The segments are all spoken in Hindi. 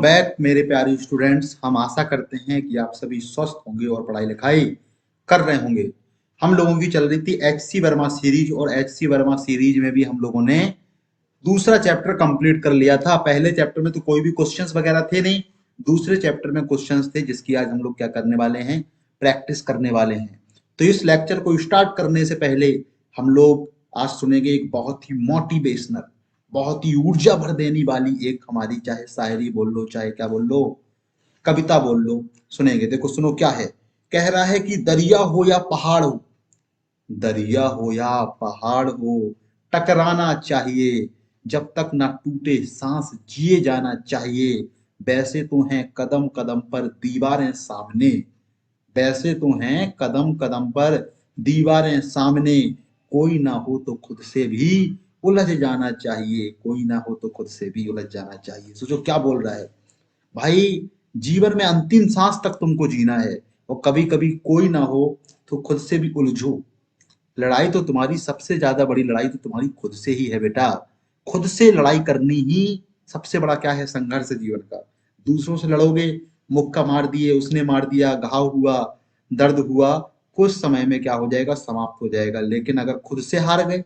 बैक मेरे प्यारे स्टूडेंट्स। हम आशा करते हैं कि आप सभी स्वस्थ होंगे और पढ़ाई लिखाई कर रहे होंगे। हम लोगों की चल रही थी एच.सी. वर्मा सीरीज और एच.सी. वर्मा सीरीज में भी हम लोगों ने दूसरा चैप्टर कंप्लीट कर लिया था। पहले चैप्टर में तो कोई भी क्वेश्चंस वगैरह थे नहीं, दूसरे चैप्टर में क्वेश्चंस थे जिसकी आज हम लोग क्या करने वाले हैं, प्रैक्टिस करने वाले हैं। तो इस लेक्चर को स्टार्ट करने से पहले हम लोग आज सुनेंगे एक बहुत ही मोटिवेशनल, बहुत ही ऊर्जा भर देने वाली एक हमारी, चाहे शायरी बोल लो, चाहे क्या बोल लो, कविता बोल लो, सुनेंगे। देखो सुनो क्या है। कह रहा है कि दरिया हो या पहाड़ हो, दरिया हो या पहाड़ हो, टकराना चाहिए, जब तक ना टूटे सांस जिए जाना चाहिए। वैसे तो हैं कदम कदम पर दीवारें सामने, वैसे तो हैं कदम कदम पर दीवारें सामने, कोई ना हो तो खुद से भी उलझ जाना चाहिए, कोई ना हो तो खुद से भी उलझ जाना चाहिए। सोचो क्या बोल रहा है भाई। जीवन में अंतिम सांस तक तुमको जीना है और कभी कभी कोई ना हो तो खुद से भी उलझो। लड़ाई तो तुम्हारी, सबसे ज्यादा बड़ी लड़ाई तो तुम्हारी खुद से ही है बेटा। खुद से लड़ाई करनी ही सबसे बड़ा क्या है, संघर्ष है जीवन का। दूसरों से लड़ोगे, मुक्का मार दिए, उसने मार दिया, घाव हुआ, दर्द हुआ, कुछ समय में क्या हो जाएगा, समाप्त हो जाएगा। लेकिन अगर खुद से हार गए,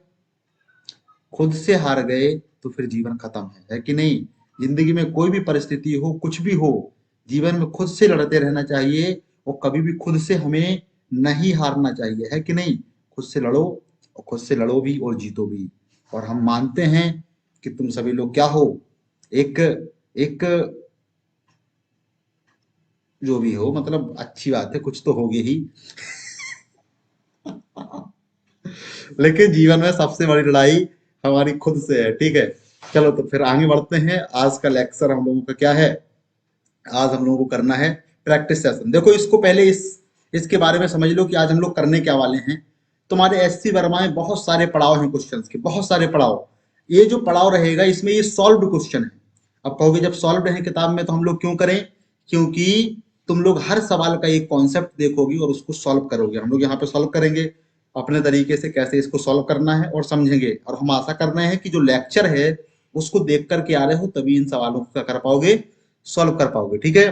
खुद से हार गए तो फिर जीवन खत्म है कि नहीं। जिंदगी में कोई भी परिस्थिति हो, कुछ भी हो, जीवन में खुद से लड़ते रहना चाहिए और कभी भी खुद से हमें नहीं हारना चाहिए, है कि नहीं। खुद से लड़ो और खुद से लड़ो भी और जीतो भी। और हम मानते हैं कि तुम सभी लोग क्या हो, एक एक जो भी हो, मतलब अच्छी बात है, कुछ तो होगे ही। लेकिन जीवन में सबसे बड़ी लड़ाई हमारी खुद से है, ठीक है। चलो तो फिर आगे बढ़ते हैं। आज का लेक्चर हम लोगों का क्या है, आज हम लोगों को करना है प्रैक्टिस सेशन। देखो इसको पहले इसके बारे में समझ लो कि आज हम लोग करने क्या वाले हैं। तुम्हारे एच.सी. वर्मा में बहुत सारे पड़ाव हैं क्वेश्चंस के, बहुत सारे पड़ाव। ये जो पड़ाव रहेगा इसमें ये सॉल्व्ड क्वेश्चन है। अब कहोगे जब सॉल्व्ड है किताब में तो हम लोग क्यों करें, क्योंकि तुम लोग हर सवाल का एक कॉन्सेप्ट देखोगे और उसको सॉल्व करोगे। हम लोग यहाँ पे सॉल्व करेंगे अपने तरीके से, कैसे इसको सॉल्व करना है और समझेंगे। और हम आशा कर रहे हैं कि जो लेक्चर है उसको देख करके आ रहे हो, तभी इन सवालों को क्या कर पाओगे, सॉल्व कर पाओगे, ठीक है।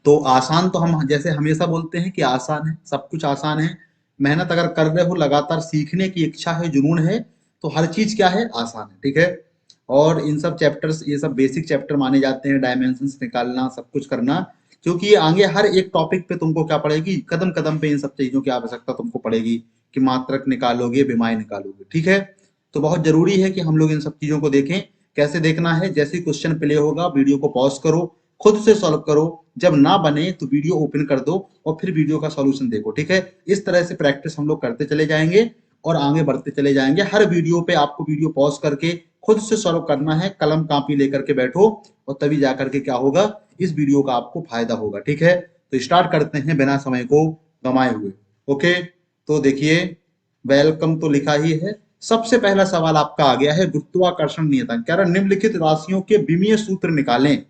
तो आसान तो हम जैसे हमेशा बोलते हैं कि आसान है, सब कुछ आसान है। मेहनत अगर कर रहे हो, लगातार सीखने की इच्छा है, जुनून है, तो हर चीज क्या है, आसान है, ठीक है। और इन सब चैप्टर्स, ये सब बेसिक चैप्टर माने जाते हैं, डायमेंशंस निकालना, सब कुछ करना, क्योंकि ये आगे हर एक टॉपिक पे तुमको क्या पड़ेगी, कदम कदम पे इन सब चीजों की आवश्यकता तुमको पड़ेगी कि मात्रक निकालोगे, विमाएं निकालोगे, ठीक है। तो बहुत जरूरी है कि हम लोग इन सब चीजों को देखें। कैसे देखना है, जैसे क्वेश्चन प्ले होगा वीडियो को पॉज करो, खुद से सॉल्व करो, जब ना बने तो वीडियो ओपन कर दो और फिर वीडियो का सॉल्यूशन देखो, ठीक है। इस तरह से प्रैक्टिस हम लोग करते चले जाएंगे और आगे बढ़ते चले जाएंगे। हर वीडियो पे आपको वीडियो पॉज करके खुद से सॉल्व करना है, कलम कापी लेकर के बैठो और तभी जाकर के क्या होगा, इस वीडियो का आपको फायदा होगा, ठीक है। तो स्टार्ट करते हैं बिना समय को गंवाए हुए। ओके, तो देखिए वेलकम तो लिखा ही है। सबसे पहला सवाल आपका आ गया है, गुरुत्वाकर्षण नियतांक। कह रहा निम्नलिखित राशियों के विमीय सूत्र निकालें।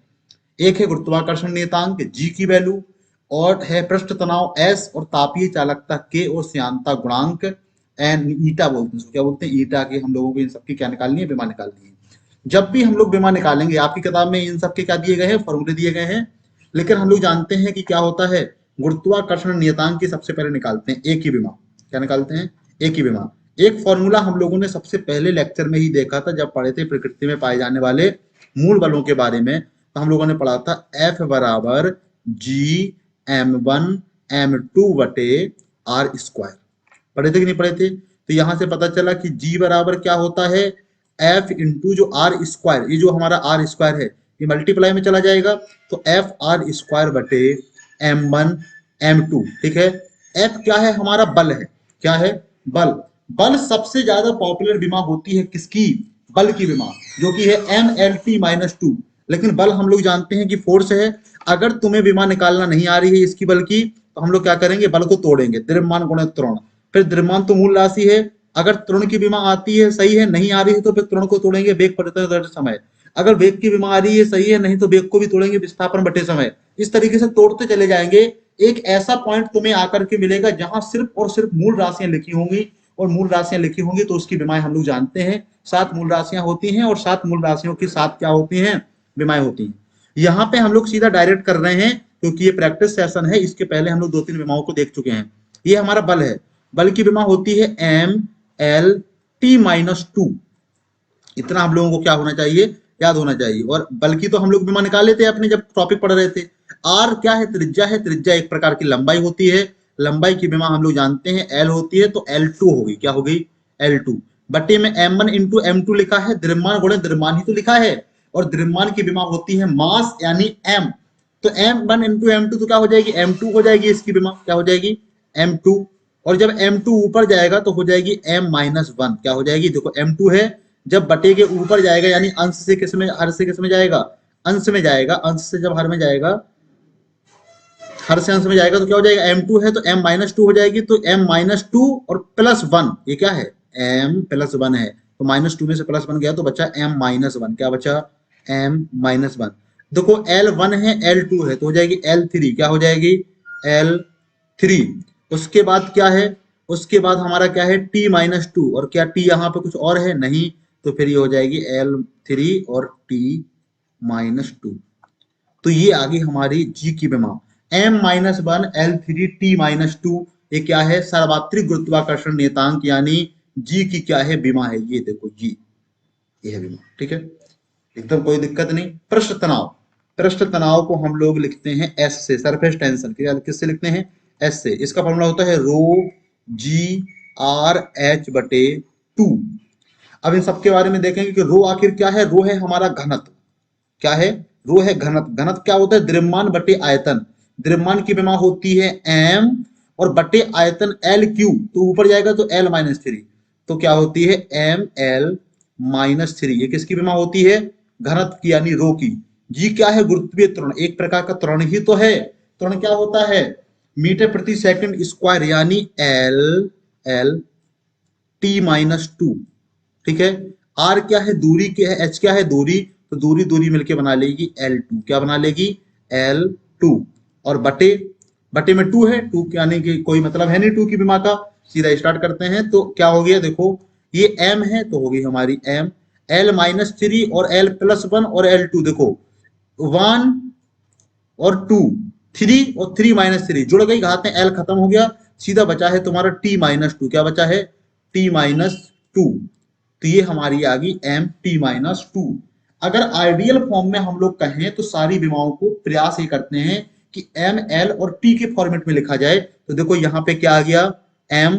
एक है गुरुत्वाकर्षण नियतांक जी की वैल्यू, और है पृष्ठ तनाव एस, और तापीय चालकता के, और श्यानता गुणांक एन, ईटा बोलते हैं, क्या बोलते हैं, ईटा के। हम लोगों को इन सबकी क्या निकालनी है, विमा निकालनी है। जब भी हम लोग विमा निकालेंगे, आपकी किताब में इन सबके क्या दिए गए हैं, फॉर्मूले दिए गए हैं, लेकिन हम लोग जानते हैं कि क्या होता है, गुरुत्वाकर्षण नियतांक की सबसे पहले निकालते हैं एक ही विमा। क्या निकालते हैं, एक ही विमा। एक फॉर्मूला हम लोगों ने सबसे पहले लेक्चर में ही देखा था जब पढ़े थे प्रकृति में पाए जाने वाले मूल बलों के बारे में। तो हम लोगों ने पढ़ा था F बराबर G m1 m2 बटे आर स्क्वायर। पढ़े थे कि नहीं पढ़े थे। तो यहां से पता चला कि G बराबर क्या होता है, F इंटू जो आर स्क्वायर, ये जो हमारा आर स्क्वायर है ये मल्टीप्लाई में चला जाएगा, तो F आर स्क्वायर बटे m1 m2, ठीक है। F क्या है, हमारा बल है। क्या है, बल। बल सबसे ज्यादा पॉपुलर विमा होती है किसकी, बल की विमा, जो कि है MLT-2। लेकिन बल हम लोग जानते हैं कि फोर्स है। अगर तुम्हें विमा निकालना नहीं आ रही है इसकी बल की, तो हम लोग क्या करेंगे, बल को तोड़ेंगे, द्रव्यमान गुणित त्वरण। फिर द्रव्यमान तो मूल राशि है, अगर त्वरण की विमा आती है, सही है, नहीं आ रही है तो फिर त्वरण को तोड़ेंगे, वेग परिवर्तन समय। अगर वेग की विमा आ रही है, सही है, नहीं तो वेग को भी तोड़ेंगे, विस्थापन बटे समय। इस तरीके से तोड़ते चले जाएंगे। एक ऐसा पॉइंट तुम्हें आकर के मिलेगा जहां सिर्फ और सिर्फ मूल राशियां लिखी होंगी, और मूल राशियां लिखी होंगी तो उसकी विमाएं हम लोग जानते हैं 7 मूल राशियां होती हैं, और 7 मूल राशियों की 7 क्या होती हैं, विमाएं होती हैं। यहाँ पे हम लोग सीधा डायरेक्ट कर रहे हैं क्योंकि ये प्रैक्टिस सेशन है, इसके पहले हम लोग 2-3 विमाओं को देख चुके हैं। ये हमारा बल है, बल की विमा होती है M L T minus two. इतना हम लोगों को क्या होना चाहिए, याद होना चाहिए। और बल्कि तो हम लोग विमा निकाल लेते हैं अपने जब टॉपिक पढ़ रहे थे। आर क्या है, त्रिज्या है, त्रिज्या एक प्रकार की लंबाई होती है, लंबाई की विमा हम लोग जानते हैं एल होती है, तो एल टू होगी, क्या होगी एल टू। बटे में M one into M two लिखा है, द्रव्यमान गुणे द्रव्यमान ही तो लिखा है, और द्रव्यमान की विमा होती है मास यानी एम। तो M one into M two तो क्या हो जाएगी, एम टू हो जाएगी, इसकी विमा क्या हो जाएगी एम टू। और जब एम टू ऊपर जाएगा तो हो जाएगी एम माइनस वन, क्या हो जाएगी, देखो एम टू है, जब बटे के ऊपर जाएगा यानी अंश से किस में, हर से किस में जाएगा, अंश में जाएगा, अंश से जब हर में जाएगा, हर से अंश में जाएगा तो क्या हो जाएगा, एम टू है तो एम माइनस टू हो जाएगी, तो एम माइनस टू और प्लस वन, ये क्या है एम प्लस वन है, तो माइनस टू में से प्लस वन गया तो बचा एम माइनस वन, क्या बचा एम माइनस वन। देखो एल वन है एल टू है तो हो जाएगी एल थ्री, क्या हो जाएगी एल थ्री। उसके बाद क्या है, उसके बाद हमारा क्या है टी माइनस टू, और क्या टी यहाँ पे कुछ और है नहीं, तो फिर ये हो जाएगी एल थ्री और टी माइनस टू। तो ये आ गई हमारी जी की विमा, M minus one L three T minus two. ये क्या है, सार्वत्रिक गुरुत्वाकर्षण नियतांक, यानी जी की क्या है विमा है, ये देखो जी, ये है विमा, ठीक है, एकदम कोई दिक्कत नहीं। पृष्ठ तनाव, पृष्ठ तनाव को हम लोग लिखते हैं एस से, सरफेस टेंशन किससे लिखते हैं, एस से। इसका फॉर्मूला होता है रो जी आर एच बटे टू। अब इन सबके बारे में देखेंगे कि रो आखिर क्या है, रो है हमारा घनत्व, क्या है रो है घनत्व। घनत्व क्या होता है, द्रव्यमान बटे आयतन, द्रव्यमान की विमा होती है एम और बटे आयतन एल क्यू, तो ऊपर जाएगा तो एल माइनस थ्री, तो क्या होती है एम एल माइनस थ्री। ये किसकी विमा होती है, घनत्व की यानी रो की। जी क्या है, गुरुत्वीय त्वरण, एक प्रकार का त्वरण ही तो है। त्वरण क्या होता है, मीटर प्रति सेकंड स्क्वायर, यानी L L T minus two, ठीक है। आर क्या है, दूरी क्या है, एच क्या है दूरी, तो दूरी दूरी मिलके बना लेगी एल टू, क्या बना लेगी एल टू। और बटे, बटे में टू है, टू यानी कि कोई मतलब है नहीं टू की विमा का। सीधा स्टार्ट करते हैं, तो क्या हो गया देखो, ये एम है तो होगी हमारी एम, एल माइनस थ्री और एल प्लस वन और एल टू, देखो वन और टू, थ्री और थ्री माइनस थ्री जुड़ गई, घात में एल खत्म हो गया, सीधा बचा है तुम्हारा टी माइनस टू, क्या बचा है टी माइनस टू। तो ये हमारी आ गई एम टी माइनस टू। अगर आइडियल फॉर्म में हम लोग कहें तो सारी विमाओं को प्रयास ये करते हैं कि एम एल और टी के फॉर्मेट में लिखा जाए। तो देखो यहाँ पे क्या आ गया, एम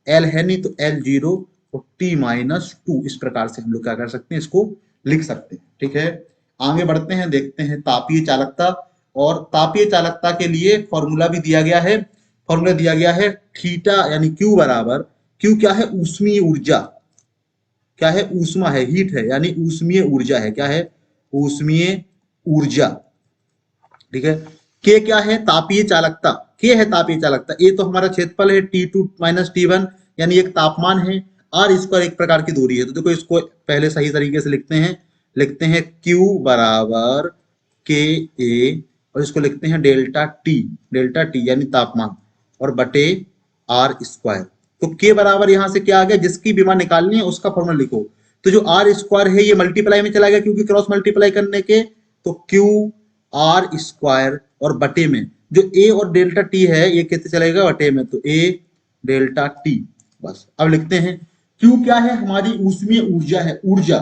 एल है नहीं तो एल जीरो और टी माइनस टू, इस प्रकार से हम लोग क्या कर सकते हैं, इसको लिख सकते हैं, ठीक है। आगे बढ़ते हैं, देखते हैं तापीय चालकता। और तापीय चालकता के लिए फॉर्मूला भी दिया गया है, फॉर्मूला दिया गया है थीटा यानी क्यू बराबर, क्यू क्या है ऊष्मीय ऊर्जा, क्या है ऊष्मा है, हीट है, यानी ऊष्मीय ऊर्जा है, क्या है ऊष्मीय ऊर्जा, ठीक है। के क्या है तापीय चालकता, के है तापीय चालकता, ए तो हमारा क्षेत्रफल है T two minus T one, यानी एक तापमान है, आर स्क्वायर एक प्रकार की दूरी है। तो देखो इसको पहले सही तरीके से लिखते हैं, लिखते हैं Q बराबर के ए, और इसको लिखते हैं डेल्टा टी यानी तापमान, और बटे आर स्क्वायर। तो के बराबर यहां से क्या आ गया, जिसकी विमा निकालनी है उसका फॉर्मूला लिखो। तो जो आर स्क्वायर है ये मल्टीप्लाई में चला गया क्योंकि क्रॉस मल्टीप्लाई करने के, तो क्यू आर स्क्वायर और बटे में जो ए और डेल्टा टी है ये कैसे चलेगा बटे में, तो ए डेल्टा टी। बस अब लिखते हैं क्यू क्या है, हमारी ऊष्मीय ऊर्जा है, ऊर्जा,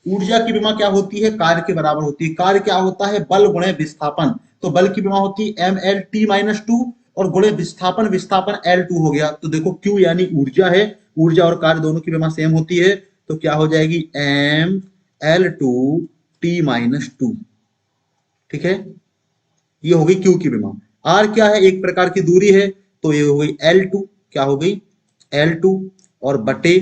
ऊर्जा की विमा क्या होती है, कार्य के बराबर होती है। कार्य क्या होता है, बल गुणे विस्थापन, तो बल की विमा होती है M L T minus two और गुणे विस्थापन, विस्थापन एल टू हो गया। तो देखो क्यू यानी ऊर्जा है, ऊर्जा और कार्य दोनों की विमा सेम होती है, तो क्या हो जाएगी M L two T minus two, ठीक है। ये हो गई क्यू की विमा। आर क्या है, एक प्रकार की दूरी है, तो ये हो गई एल टू, क्या हो गई एल टू, और बटे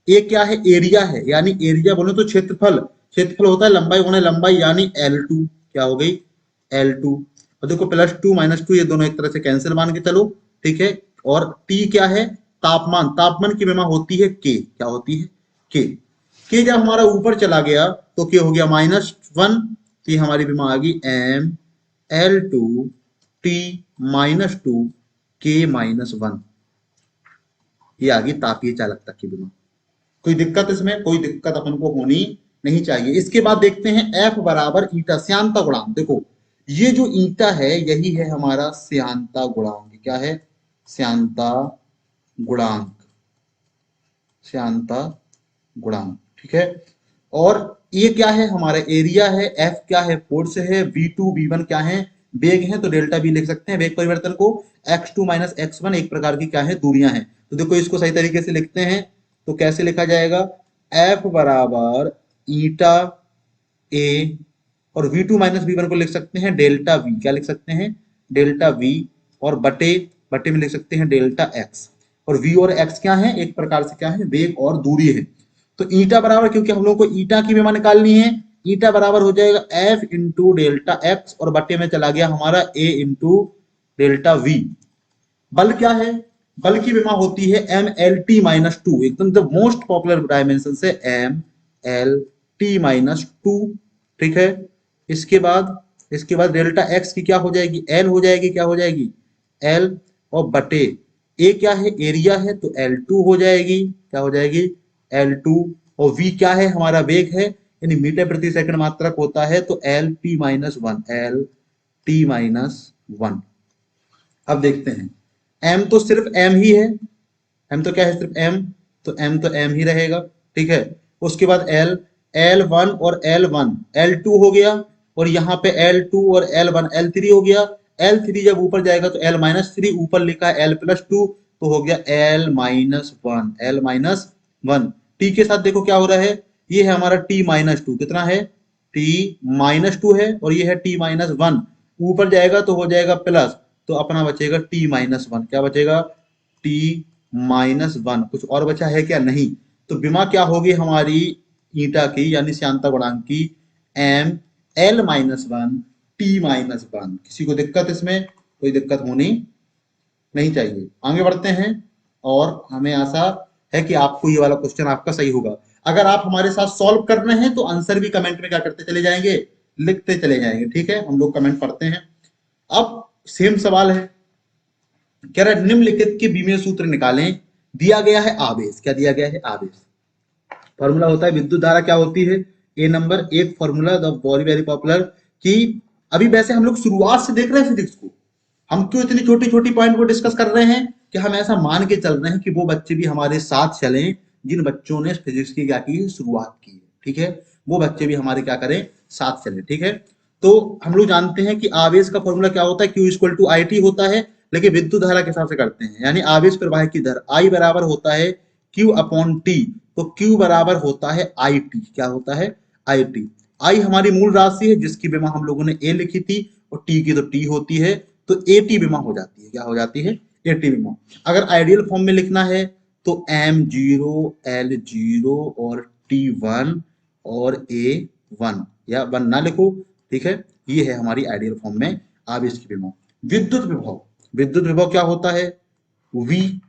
ए क्या है एरिया है, यानी एरिया बोले तो क्षेत्रफल, क्षेत्रफल होता है लंबाई गुणे लंबाई, यानी एल टू, क्या हो गई एल टू। और देखो प्लस टू माइनस टू ये दोनों एक तरह से कैंसिल मान के चलो, ठीक है। और टी क्या है तापमान, तापमान की विमा होती है के, क्या होती है के जब हमारा ऊपर चला गया तो क्या हो गया माइनस वन, तो ये हमारी विमा आ गई M L two T minus two के माइनस वन, ये आ गई तापीय चालकता की विमा। कोई दिक्कत इसमें, कोई दिक्कत अपन को होनी नहीं चाहिए। इसके बाद देखते हैं एफ बराबर ईटा, श्यानता गुणांक। देखो ये जो ईटा है यही है हमारा श्यानता गुणांक। क्या है? श्यानता गुणांक, श्यानता गुणांक, ठीक है। और ये क्या है? हमारा एरिया है, एफ क्या है? फोर्स है, वी टू वी वन क्या है? वेग है, तो डेल्टा वी लिख सकते हैं वेग परिवर्तन को। X two minus x one एक प्रकार की क्या है? दूरियां हैं। तो देखो इसको सही तरीके से लिखते हैं तो कैसे लिखा जाएगा? एफ बराबर ईटा ए, और V two minus V one को लिख सकते हैं डेल्टा वी। क्या लिख सकते हैं? Delta we. और बटे बटे में लिख सकते हैं डेल्टा एक्स। और वी और एक्स क्या है? एक प्रकार से क्या है? वेग और दूरी है। तो ईटा बराबर, क्योंकि हम लोग को ईटा की विमा निकालनी है, ईटा बराबर हो जाएगा एफ इंटू डेल्टा एक्स, और बटे में चला गया हमारा ए इंटू डेल्टा वी। बल क्या है? बल की विमा होती है M L T minus two, एकदम द मोस्ट पॉपुलर डायमेंशन से M L T minus two, ठीक है। इसके बाद डेल्टा एक्स की क्या हो जाएगी? एल हो जाएगी। क्या हो जाएगी? एल। और बटे ए क्या है? एरिया है, तो एल टू हो जाएगी। क्या हो जाएगी? L two. और वी क्या है? हमारा वेग है, यानी मीटर प्रति सेकंड मात्रक होता है, तो L T minus one, L T minus one. अब देखते हैं, एम तो सिर्फ एम ही है, एम तो क्या है? सिर्फ एम, तो एम तो एम ही रहेगा, ठीक है। उसके बाद एल, एल वन और एल वन, एल टू हो गया, और यहाँ पे एल टू और एल वन, एल थ्री हो गया। एल थ्री जब ऊपर जाएगा तो एल माइनस थ्री, ऊपर लिखा है एल प्लस टू, तो हो गया L minus one, L minus one. T के साथ देखो क्या हो रहा है, ये है हमारा टी माइनस टू, कितना है? टी माइनस टू है, और ये है टी माइनस वन, ऊपर जाएगा तो हो जाएगा प्लस, तो अपना बचेगा टी माइनस वन। क्या बचेगा? T minus one. कुछ और बचा है क्या? नहीं। तो विमा क्या होगी हमारी ईटा की, यानी श्यानता गुणांक की? M L minus one T minus one. किसी को दिक्कत इसमें? कोई दिक्कत होनी नहीं चाहिए। आगे बढ़ते हैं, और हमें आशा है कि आपको ये वाला क्वेश्चन आपका सही होगा। अगर आप हमारे साथ सॉल्व कर रहे हैं तो आंसर भी कमेंट में क्या करते चले जाएंगे? लिखते चले जाएंगे, ठीक है। हम लोग कमेंट पढ़ते हैं। अब सेम सवाल है, कह रहा है निम्नलिखित के बीमीय सूत्र निकालें। दिया गया है आवेश। क्या दिया गया है? आवेश। फॉर्मूला होता है विद्युत धारा क्या होती है? ए नंबर एक formula the very very popular, कि अभी वैसे हम लोग शुरुआत से देख रहे हैं फिजिक्स को, हम क्यों इतनी छोटी छोटी पॉइंट को डिस्कस कर रहे हैं? कि हम ऐसा मान के चल रहे हैं कि वो बच्चे भी हमारे साथ चलें जिन बच्चों ने फिजिक्स की क्या की? शुरुआत की है, ठीक है। वो बच्चे भी हमारे क्या करें? साथ चले, ठीक है। तो हम लोग जानते हैं कि आवेश का फॉर्मूला क्या होता है? Q equal to I T होता है, लेकिन विद्युत धारा के हिसाब से करते हैं, यानी आवेश प्रवाह की दर आई बराबर होता है क्यू अपॉन टी। तो क्यू बराबर होता है आई टी। क्या होता है? I T. आई हमारी मूल राशि है जिसकी विमा हम लोगों ने ए लिखी थी, और टी की तो टी होती है, तो ए टी विमा हो जाती है। क्या हो जाती है? ए टी विमा। अगर आइडियल फॉर्म में लिखना है तो एम जीरो, एल जीरो, और टी वन, और ए वन, या वन ना लिखो, ठीक है। ये है हमारी आइडियल फॉर्म में आवेश की विभव। विद्युत विभव, विद्युत विभव क्या होता है? वी,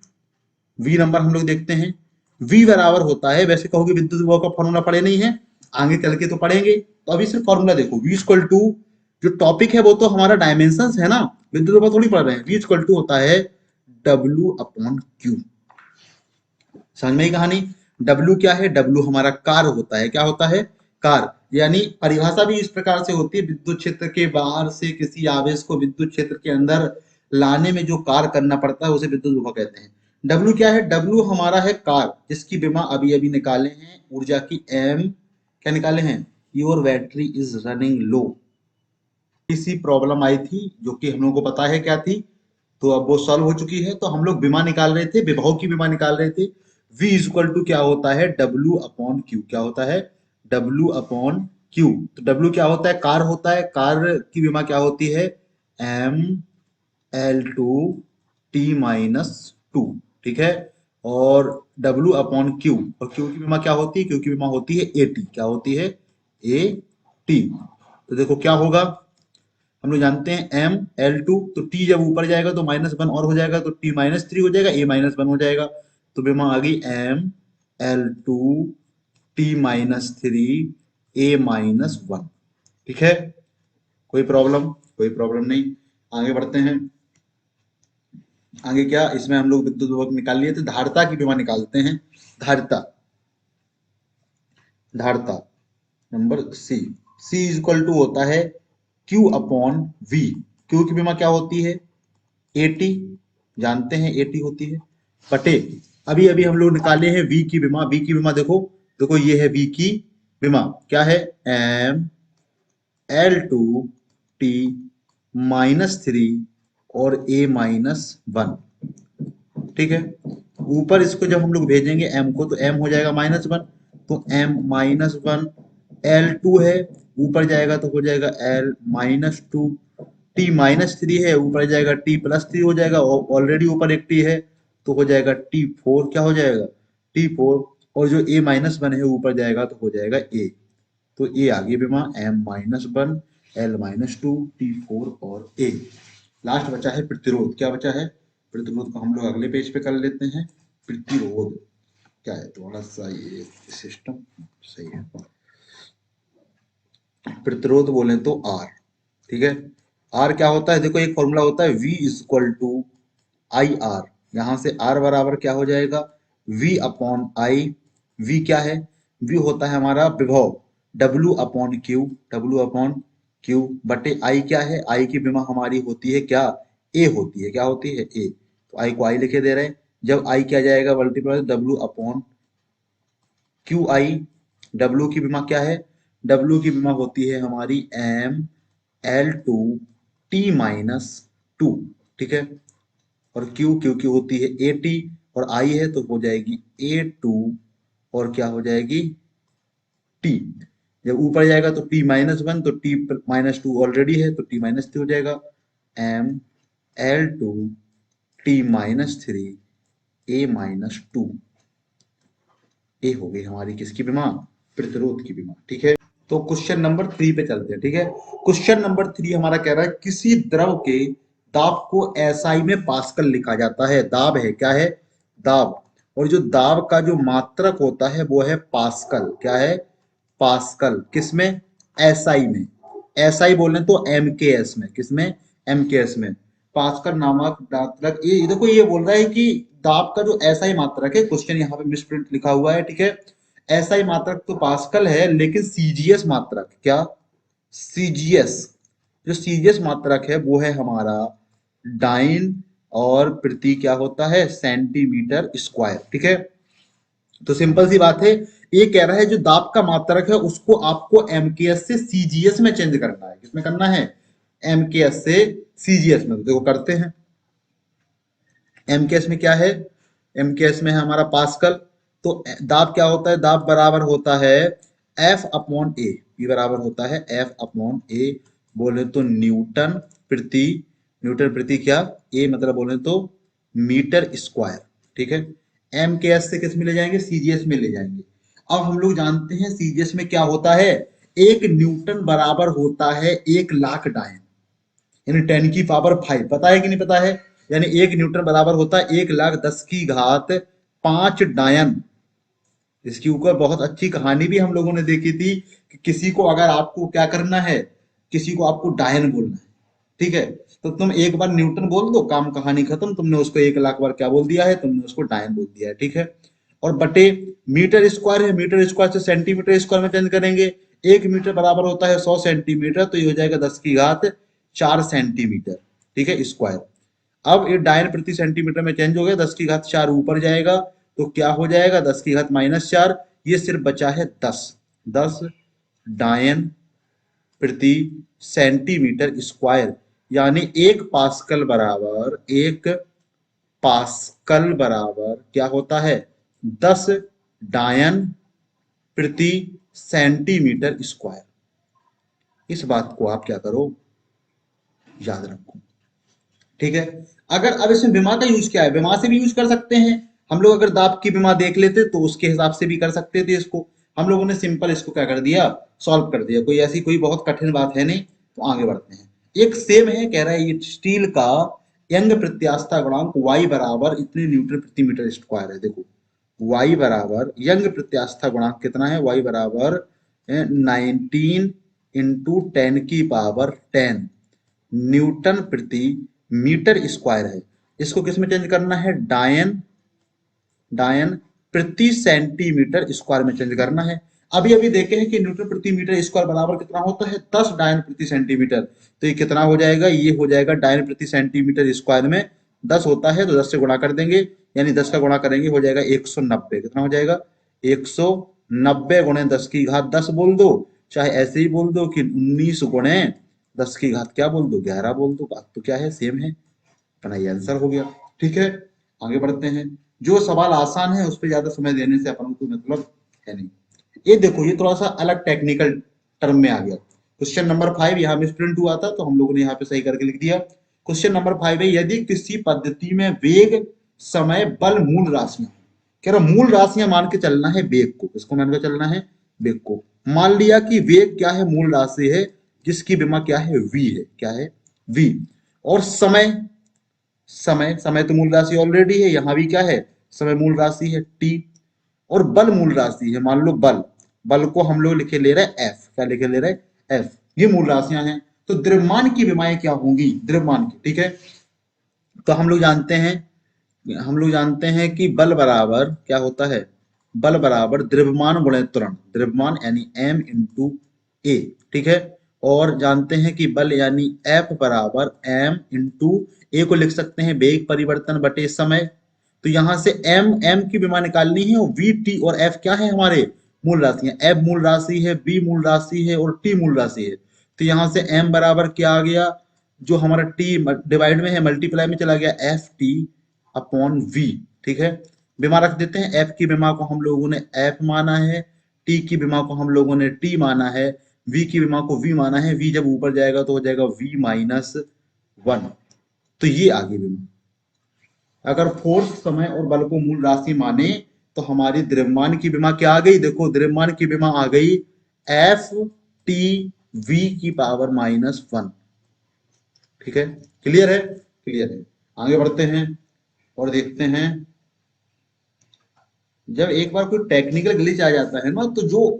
वी नंबर हम लोग देखते हैं। वी बराबर होता है, वैसे कहोगे विद्युत विभव का फॉर्मूला पढ़े नहीं है, आगे चल के तो पढ़ेंगे, तो अभी सिर्फ फॉर्मूला देखो। वी इक्वल टू, जो टॉपिक है वो तो हमारा डायमेंशन है ना, विद्युत विभव थोड़ी पढ़ रहे हैं। वी इक्वल टू होता है डब्ल्यू अपॉन क्यू। समझ में ही कहानी? डब्ल्यू क्या है? डब्ल्यू हमारा कार्य होता है। क्या होता है? कार्य। यानी परिभाषा भी इस प्रकार से होती है, विद्युत क्षेत्र के बाहर से किसी आवेश को विद्युत क्षेत्र के अंदर लाने में जो कार्य करना पड़ता है उसे विद्युत विभव कहते हैं। डब्ल्यू क्या है? डब्ल्यू हमारा है कार्य, जिसकी विमा अभी अभी निकाले हैं ऊर्जा की एम। क्या निकाले हैं? योर बैटरी इज रनिंग लो। इसी प्रॉब्लम आई थी जो कि हम लोगों को पता है क्या थी, तो अब वो सॉल्व हो चुकी है। तो हम लोग विमा निकाल रहे थे, विभव की विमा निकाल रहे थे। V इक्वल टू क्या होता है? W upon Q. क्या होता है? W upon Q. तो डब्ल्यू क्या होता है? कार होता है, कार की विमा क्या होती है? M L two T minus two, ठीक है। और डब्ल्यू अपॉन क्यू, और क्यू की विमा क्या होती है? क्यू की विमा होती है ए टी। क्या होती है? A T. तो देखो क्या होगा, हम लोग जानते हैं एम एल टू, तो टी जब ऊपर जाएगा तो माइनस वन और हो जाएगा, तो टी माइनस थ्री हो जाएगा, ए माइनस वन हो जाएगा। तो विमा आ गई M L two T minus three A minus one, ठीक है। कोई प्रॉब्लम? कोई प्रॉब्लम नहीं। आगे बढ़ते हैं। आगे क्या, इसमें हम लोग विद्युत विभव निकाल लिए थे, धारिता की विमा निकालते हैं। धारिता, धारिता number C, C is equal to होता है क्यू अपॉन वी। क्यू की विमा क्या होती है, एटी, जानते हैं एटी होती है, बटे अभी अभी हम लोग निकाले हैं वी की विमा। वी की विमा देखो, देखो ये है वी की विमा, क्या है, M L two T minus three और ए माइनस वन, ठीक है। ऊपर इसको जब हम लोग भेजेंगे एम को, तो एम हो जाएगा -1, तो एम -1 एल टू है, ऊपर जाएगा तो हो जाएगा एल -2, टी -3 है, ऊपर जाएगा टी +3 हो जाएगा, ऑलरेडी ऊपर एक टी है, तो हो जाएगा T4, क्या हो जाएगा, T4, और जो A-1 है ऊपर जाएगा तो हो जाएगा A, तो A आ गई विमा M-1 L-2 T4 और A। लास्ट बचा है प्रतिरोध, क्या बचा है, प्रतिरोध को हम लोग अगले पेज पे कर लेते हैं। प्रतिरोध क्या है, थोड़ा सा ये सिस्टम सही है, प्रतिरोध बोले तो R, ठीक है। R क्या होता है, देखो एक फॉर्मूला होता है V is equal to I R, यहां से R बराबर क्या हो जाएगा, V अपॉन आई। V क्या है, V होता है हमारा विभव, W upon Q, W upon Q, बटे I क्या है, I की विमा हमारी होती है क्या, A होती है, क्या होती है A, तो I को I लिखे दे रहे हैं। जब I क्या जाएगा multiply W upon Q I, W की विमा क्या है, डब्ल्यू की विमा होती है हमारी एम एल टू टी -2, ठीक है। और क्यू क्यू की होती है ए टी, और आई है तो हो जाएगी A2, और क्या हो जाएगी टी। जब ऊपर जाएगा तो T-1, तो T-2 ऑलरेडी है तो T-3 हो जाएगा, M L to T-3 A-2, ए हो गई हमारी किसकी विमा, प्रतिरोध की विमा, ठीक है। तो क्वेश्चन नंबर 3 पे चलते हैं, ठीक है। क्वेश्चन नंबर 3 हमारा कह रहा है किसी द्रव के दाब को एसआई में पास्कल लिखा जाता है। दाब है, क्या है, दाब, और जो दाब का जो मात्रक होता है वो है पास्कल, क्या है, पास्कल, किसमें, एसआई में। एसआई बोले तो एमकेएस में, किसमें, एमकेएस में। पास्कल नामक मात्रक, ये देखो ये बोल रहा है कि दाब का जो एसआई मात्रक है, क्वेश्चन यहाँ पे मिसप्रिंट लिखा हुआ है, ठीक है। एसआई मात्रक तो पास्कल है, लेकिन सीजीएस मात्रक क्या, सीजीएस, जो सीजीएस मात्रक है वो है हमारा डाइन और प्रति क्या होता है, सेंटीमीटर स्क्वायर, ठीक है। तो सिंपल सी बात है, ये कह रहा है जो दाब का मात्रक है उसको आपको एमकेएस से सीजीएस में चेंज करना है, किसमें करना है, एमकेएस से सीजीएस में। तो देखो करते हैं, एमकेएस में क्या है, एमकेएस में है हमारा पास्कल, तो दाब क्या होता है, दाब बराबर होता है एफ अपॉन ए, ये बराबर होता है एफ अपॉन ए, बोले तो न्यूटन प्रति, न्यूटन प्रति क्या, ए मतलब बोले तो मीटर स्क्वायर, ठीक है। एमकेएस से किस में ले जाएंगे, सीजीएस में ले जाएंगे। अब हम लोग जानते हैं सीजीएस में क्या होता है, एक न्यूटन बराबर होता है 1,00,000 डायन, यानी 10⁵ पता है कि नहीं पता है, यानी एक न्यूटन बराबर होता है 1,10⁵5 डायन। इसके ऊपर बहुत अच्छी कहानी भी हम लोगों ने देखी थी कि किसी को अगर आपको क्या करना है, किसी को आपको डायन बोलना है, ठीक है, तो तुम एक बार न्यूटन बोल दो, काम कहानी खत्म, तुमने उसको 1,00,000 बार क्या बोल दिया है, तुमने उसको डायन बोल दिया है, ठीक है। और बटे मीटर स्क्वायर है, मीटर स्क्वायर से सेंटीमीटर स्क्वायर में चेंज करेंगे, 1 मीटर बराबर होता है 100 सेंटीमीटर, तो ये हो जाएगा 10⁴ सेंटीमीटर, ठीक है, स्क्वायर। अब ये डायन प्रति सेंटीमीटर में चेंज हो गया, 10⁴ ऊपर जाएगा तो क्या हो जाएगा, 10⁻⁴, ये सिर्फ बचा है 10 डायन प्रति सेंटीमीटर स्क्वायर, यानी एक पास्कल बराबर क्या होता है, 10 डायन प्रति सेंटीमीटर स्क्वायर। इस बात को आप क्या करो, याद रखो, ठीक है। अगर अब इसमें विमा का यूज क्या है, विमा से भी यूज कर सकते हैं हम लोग, अगर दाब की विमा देख लेते तो उसके हिसाब से भी कर सकते थे इसको। हम लोगों ने सिंपल इसको क्या कर दिया, सॉल्व कर दिया, कोई ऐसी कोई बहुत कठिन बात है नहीं। तो आगे बढ़ते हैं, एक सेम है, कह रहा है ये स्टील का यंग प्रत्यास्थता गुणांक y बराबर इतने न्यूटन प्रति मीटर स्क्वायर है। देखो y बराबर यंग प्रत्यास्थता गुणांक कितना है, y बराबर 19 इंटू 10⁻10 न्यूटन प्रति मीटर स्क्वायर है। इसको किस में चेंज करना है, डायन, डायन प्रति सेंटीमीटर स्क्वायर में चेंज करना है। अभी अभी देखे हैं कि न्यूटन प्रति मीटर स्क्वायर बराबर कितना होता है 10 डायन प्रति सेंटीमीटर। तो ये कितना हो जाएगा, ये हो जाएगा डायन प्रति सेंटीमीटर स्क्वायर में 10 होता है तो 10 से गुणा कर देंगे, यानी 10 का गुणा करेंगे हो जाएगा 190। कितना हो जाएगा 190 गुणे 10 की घात 10 बोल दो, चाहे ऐसे ही बोल दो कि 19 गुणे 10 की घात क्या बोल दो 11 बोल दो, बात तो क्या है सेम है, अपना ये आंसर हो गया। ठीक है, आगे बढ़ते हैं। जो सवाल आसान है उस पर ज्यादा समय देने से अपन को मतलब है नहीं। ये देखो ये थोड़ा सा अलग टेक्निकल टर्म में आ गया। क्वेश्चन नंबर 5 यहाँ में स्प्रिंट हुआ था तो हम लोगों ने यहाँ पे सही करके लिख दिया। क्वेश्चन नंबर 5 है, यदि किसी पद्धति में वेग समय बल मूल राशियां, कह रहा मूल राशियां मान के चलना है वेग को, इसको मान के चलना है वेग को। मान लिया कि वेग क्या है, मूल राशि है जिसकी विमा क्या है v है, क्या है v, और समय समय समय तो मूल राशि ऑलरेडी है, यहां भी क्या है समय मूल राशि है t, और बल मूल राशि है, मान लो बल, बल को हम लोग लिखे ले रहे f, क्या लिखे ले रहे f, ये मूल राशियां हैं। तो द्रव्यमान की विमाएं क्या होंगी, द्रव्यमान की, ठीक है। तो हम लोग जानते हैं कि बल बराबर क्या होता है, बल बराबर द्रव्यमान गुणे त्वरण, द्रव्यमान यानी m इंटू ए, ठीक है। और जानते हैं कि बल यानी F बराबर m इंटू ए को लिख सकते हैं वेग परिवर्तन बटे समय। तो यहां से m की विमा निकालनी है और v t और f क्या है हमारे मूल राशियां, f मूल राशि है, b मूल राशि है और t मूल राशि है। तो यहां से m बराबर क्या आ गया, जो हमारा t डिवाइड में है मल्टीप्लाई में चला गया एफ टी अपॉन वी, ठीक है। विमा रख देते हैं, f की विमा को हम लोगों ने f माना है, t की विमा को हम लोगों ने t माना है, v की विमा को v माना है, v जब ऊपर जाएगा तो हो जाएगा v माइनस 1। तो ये आगे विमा, अगर फोर्स समय और बल को मूल राशि माने तो हमारी द्रव्यमान की विमा क्या आ गई, देखो द्रव्यमान की विमा आ गई एफ टी वी की पावर माइनस 1, ठीक है। क्लियर है, क्लियर है। आगे बढ़ते हैं और देखते हैं, जब एक बार कोई टेक्निकल ग्लिच आ जाता है ना तो जो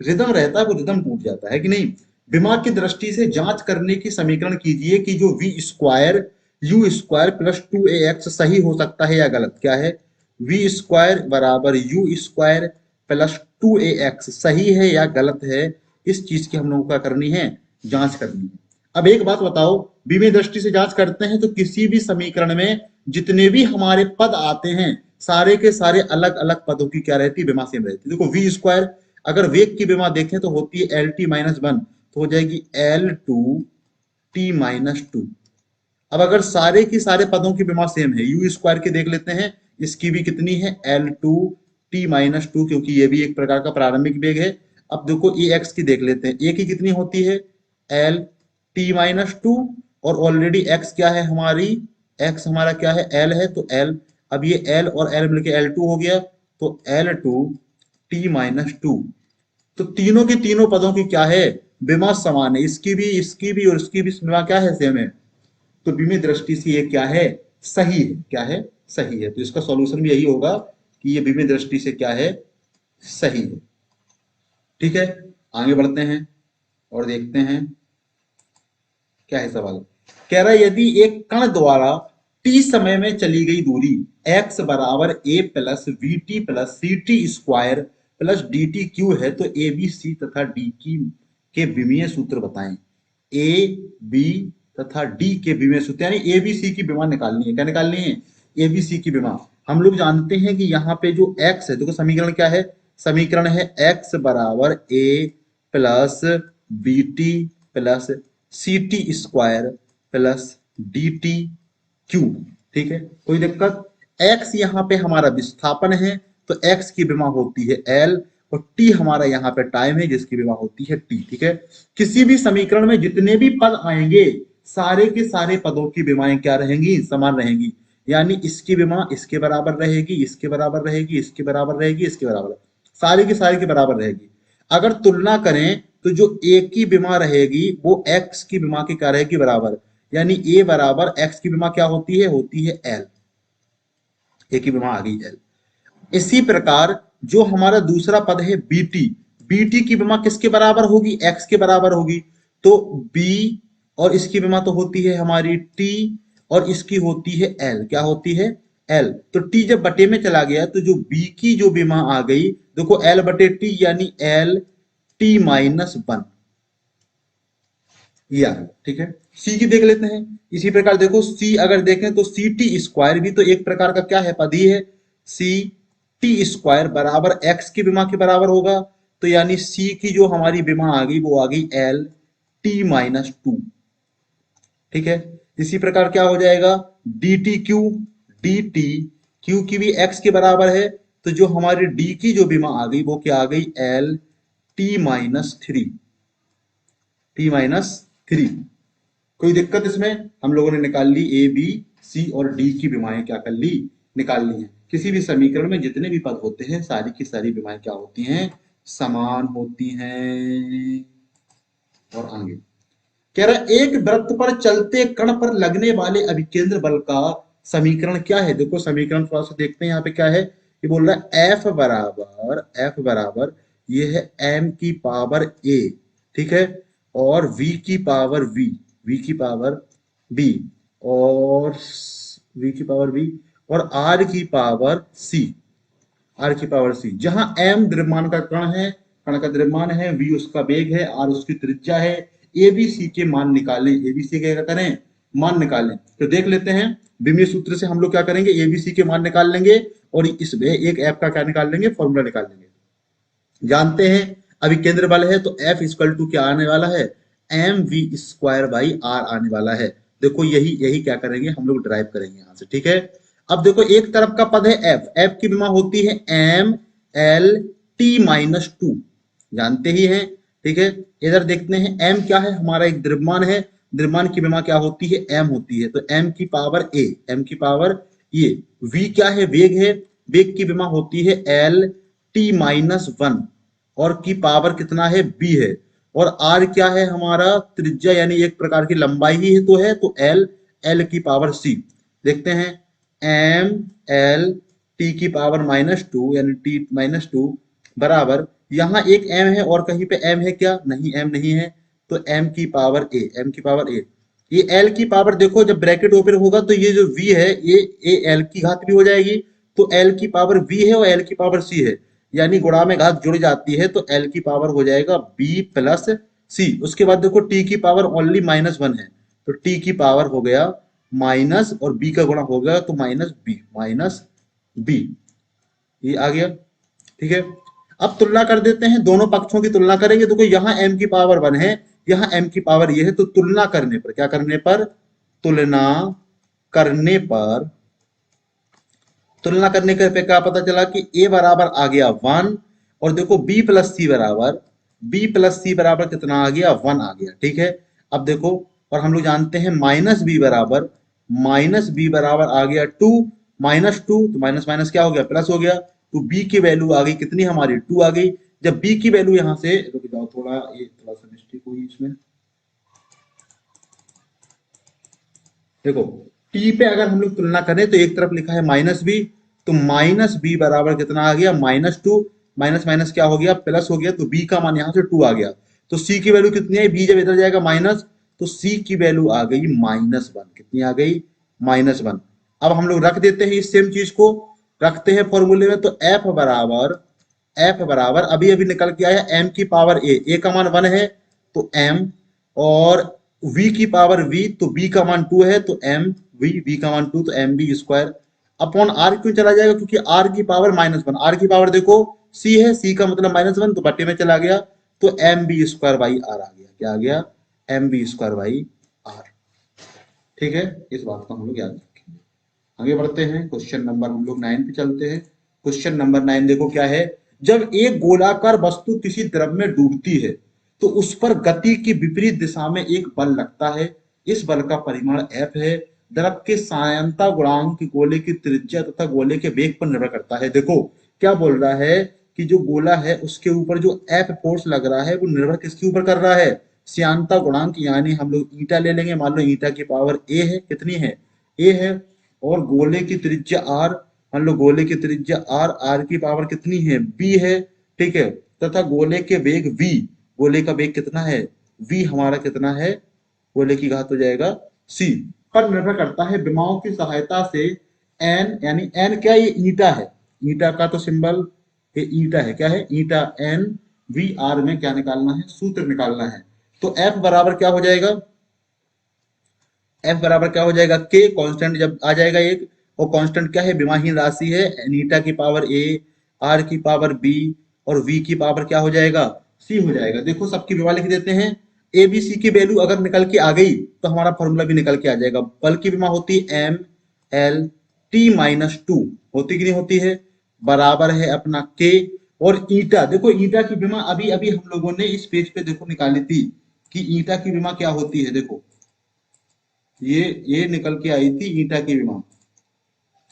रिदम रहता है वो रिदम टूट जाता है कि नहीं। विमा की दृष्टि से जांच करने की समीकरण कीजिए कि जो V square U square plus 2ax सही हो सकता है या गलत, क्या है वी स्क्वायर बराबर यू स्क्वायर प्लस 2ax सही है या गलत है, इस चीज की हम लोगों का करनी है जांच करनी है। अब एक बात बताओ, विमीय दृष्टि से जांच करते हैं तो किसी भी समीकरण में जितने भी हमारे पद आते हैं सारे के सारे अलग अलग पदों की क्या रहती है विमा सेम रहती है। देखो वी स्क्वायर अगर वेग की विमा देखें तो होती है एल टी माइनस 1, तो हो जाएगी एल टू टी माइनस 2। अब अगर सारे की सारे पदों की विमा सेम है, यू स्क्वायर की देख लेते हैं, इसकी भी कितनी है एल टू टी माइनस 2, क्योंकि ये भी एक प्रकार का प्रारंभिक वेग है। अब देखो ए एक्स की देख लेते हैं, ए की कितनी होती है एल टी माइनस 2, और ऑलरेडी एक्स क्या है हमारी, एक्स हमारा क्या है एल है तो एल, अब ये एल और एल मिलके एल टू हो गया, तो एल टू टी माइनस 2। तो तीनों के तीनों पदों की क्या है विमा समान है, इसकी भी और इसकी भी विमा क्या है सेम है। तो विमीय दृष्टि से ये क्या है सही है, क्या है सही है। तो इसका सॉल्यूशन भी यही होगा कि ये विमीय दृष्टि से क्या है सही है, ठीक है। आगे बढ़ते हैं और देखते हैं क्या है सवाल। कह रहा है यदि एक कण द्वारा t समय में चली गई दूरी x बराबर a plus V T plus C T square plus D T cube है तो ए बी सी तथा डी की के विमीय सूत्र बताएं। ए बी तथा डी के विमीय सूत्र, यानी ए बी सी की विमा निकालनी है, क्या निकालनी है ए बी सी की विमा। हम लोग जानते हैं कि यहाँ पे जो x है, देखो समीकरण क्या है, समीकरण है x बराबर a plus B T plus C T square plus D T cube, ठीक है। कोई दिक्कत, x यहाँ पे हमारा विस्थापन है तो x की विमा होती है l, और t हमारा यहाँ पे टाइम है जिसकी विमा होती है t, ठीक है। किसी भी समीकरण में जितने भी पद आएंगे सारे के सारे पदों की विमाएं क्या रहेंगी समान रहेंगी, यानी इसकी विमा इसके बराबर रहेगी, इसके बराबर रहेगी, इसके बराबर रहेगी, इसके बराबर, सारी की सारी के बराबर रहेगी। अगर तुलना करें तो जो ए की विमा रहेगी वो एक्स की विमा की क्या रहेगी बराबर, यानी ए बराबर एक्स की विमा क्या होती है एल, ए की विमा आ गई एल। इसी प्रकार जो हमारा दूसरा पद है बीटी, बीटी की विमा किसके बराबर होगी एक्स के बराबर होगी, तो बी और इसकी विमा तो होती है हमारी टी और इसकी होती है एल, क्या होती है एल, तो टी जब बटे में चला गया तो जो बी की जो विमा आ गई, देखो एल बटे टी यानी एल टी माइनस वन, ये आ गया। ठीक है, सी की देख लेते हैं। इसी प्रकार देखो सी अगर देखें तो सी टी स्क्वायर भी तो एक प्रकार का क्या है, पद ही है। सी टी स्क्वायर बराबर एक्स की विमा के बराबर होगा, तो यानी सी की जो हमारी विमा आ गई वो आ गई एल टी माइनस टू। ठीक है, इसी प्रकार क्या हो जाएगा, D T Q, D T Q की भी एक्स के बराबर है, तो जो हमारी डी की जो विमा आ गई वो क्या आ गई, L T minus three, T minus three. कोई दिक्कत इसमें, हम लोगों ने निकाल ली ए बी सी और डी की विमाएं क्या कर ली, निकाल ली हैं। किसी भी समीकरण में जितने भी पद होते हैं सारी की सारी विमाएं क्या होती हैं, समान होती हैं। और आगे कह रहा है एक वृत्त पर चलते कण पर लगने वाले अभिकेंद्र बल का समीकरण क्या है। देखो समीकरण थोड़ा सा देखते हैं, यहाँ पे क्या है, ये बोल रहा है एफ बराबर ये है एम की पावर ए, ठीक है, और v की पावर v की पावर b, और v की पावर b, और r की पावर c, r की पावर c, जहां m द्रव्यमान का कण है, कण का द्रव्यमान है, v उसका वेग है, r उसकी त्रिज्या है। एबीसी के मान निकालें, एबीसी के क्या करें, मान निकालें। तो देख लेते हैं, विमीय सूत्र से हम लोग क्या करेंगे, एबीसी के मान निकाल लेंगे और इसमें एक एफ का क्या निकाल लेंगे, फॉर्मूला निकाल लेंगे। जानते हैं अभी केंद्र बल है तो एफ इक्वल टू क्या आने वाला है, M V square by R आने वाला है। देखो यही यही क्या करेंगे, हम लोग ड्राइव करेंगे यहां से। ठीक है, अब देखो एक तरफ का पद है एफ, एफ की विमा होती है M L T minus two, जानते ही हैं। ठीक है, इधर देखते हैं एम क्या है, हमारा एक द्रव्यमान है, द्रव्यमान की विमा क्या होती है, एम होती है, तो एम की पावर ए, एम की पावर ये, वी क्या है, वेग है, वेग की विमा होती है एल टी माइनस वन, और की पावर कितना है, बी है, और आर क्या है हमारा, त्रिज्या यानी एक प्रकार की लंबाई ही है, तो एल, एल की पावर सी। देखते हैं एम एल टी की पावर माइनस टू यानी टी माइनस टू बराबर, यहाँ एक एम है और कहीं पे एम है क्या, नहीं एम नहीं है, तो एम की पावर ए, एम की पावर ए, ये एल की पावर देखो जब ब्रैकेट ओपन होगा तो ये जो वी है ये ए एल की घात भी हो जाएगी, तो एल की पावर वी है और एल की पावर सी है, यानी गुणा में घात जुड़ जाती है, तो एल की पावर हो जाएगा बी प्लस सी। उसके बाद देखो टी की पावर ओनली माइनस वन है, तो टी की पावर हो गया माइनस, और बी का गुणा हो गया तो माइनस बी, माइनस बी, ये आ गया। ठीक है, अब तुलना कर देते हैं, दोनों पक्षों की तुलना करेंगे। देखो यहाँ m की पावर वन है, यहाँ m की पावर ये है, तो तुलना करने पर क्या करने पर, तुलना करने पर, तुलना करने के पे क्या पता चला कि a बराबर आ गया वन, और देखो b प्लस सी बराबर, b प्लस सी बराबर कितना आ गया, वन आ गया। ठीक है, अब देखो, और हम लोग जानते हैं माइनस बी बराबर, माइनस बी बराबर आ गया टू, माइनस टू तो माइनस माइनस क्या हो गया, प्लस हो गया, तो b की वैल्यू आ गई कितनी हमारी, टू आ गई। जब b की वैल्यू यहां से, रुक जाओ थोड़ा, ये थोड़ा सा मिस्टेक हुई इसमें, देखो t पे अगर हम लोग तुलना करें तो एक तरफ लिखा है माइनस बी, तो माइनस बी बराबर कितना आ गया, माइनस टू, माइनस माइनस क्या हो गया, प्लस हो गया, तो b का मान यहां से टू आ गया, तो c की वैल्यू कितनी है, b जब इधर जाएगा माइनस, तो c की वैल्यू आ गई माइनस वन, कितनी आ गई, माइनस वन। अब हम लोग रख देते हैं इस सेम चीज को, रखते हैं फॉर्मूले में, तो एफ बराबर अभी अभी निकल के आया एम की पावर ए का मान वन है तो एम, और v की पावर v, तो b का मान टू है तो एम वी, v का मान टू तो M B square, upon R क्यों चला जाएगा, क्योंकि आर की पावर माइनस वन, आर की पावर देखो c है, c का मतलब माइनस वन, तो बट्टे में चला गया, तो M B square by R आ गया, क्या आ गया, M B square by R. ठीक है, इस बात को हम लोग याद रखेंगे। आगे बढ़ते हैं, क्वेश्चन नंबर हम लोग 9 पे चलते हैं। क्वेश्चन नंबर 9 देखो क्या है, जब एक गोलाकार वस्तु किसी द्रव में डूबती है तो उस पर गति की विपरीत दिशा में एक बल लगता है, इस बल का परिमाण F है, द्रव के सायंता गुणांक गोले की त्रिज्या तथा गोले के वेग पर निर्भर करता है। देखो क्या बोल रहा है कि जो गोला है उसके ऊपर जो F फोर्स लग रहा है वो निर्भर किसके ऊपर कर रहा है, श्यानता गुणांक, यानी हम लोग ईटा ले लेंगे, मान लो ईटा की पावर ए है, कितनी है, ए है, और गोले की त्रिज्या आर, मान लो गोले की त्रिज्या आर, आर की पावर कितनी है, बी है। ठीक है, तथा गोले के वेग वी, गोले का वेग कितना है, वी हमारा कितना है, गोले की घात हो जाएगा सी, पर निर्भर करता है। विमाओं की सहायता से एन, यानी एन क्या, ये ईटा है, ईटा का तो सिंबल ये ईटा है, क्या है, ईटा, एन वी आर में क्या निकालना है, सूत्र निकालना है। तो एफ बराबर क्या हो जाएगा, एफ बराबर क्या हो जाएगा, के कांस्टेंट जब आ जाएगा एक, और कांस्टेंट क्या है, विमाहीन राशि है, नीटा की पावर ए, आर की पावर बी, और वी की पावर क्या हो जाएगा, सी हो जाएगा। देखो सबकी विमा लिख देते हैं, ए बी सी की वैल्यू अगर निकल के आ गई तो हमारा फॉर्मूला भी निकल के आ जाएगा। बल की विमा होती है M L T minus two, होती कि नहीं होती है, बराबर है अपना के। और ईटा, देखो ईटा की विमा अभी अभी हम लोगों ने इस पेज पे देखो निकाली थी कि ईटा की विमा क्या होती है। देखो ये निकल के आई थी ईटा की विमा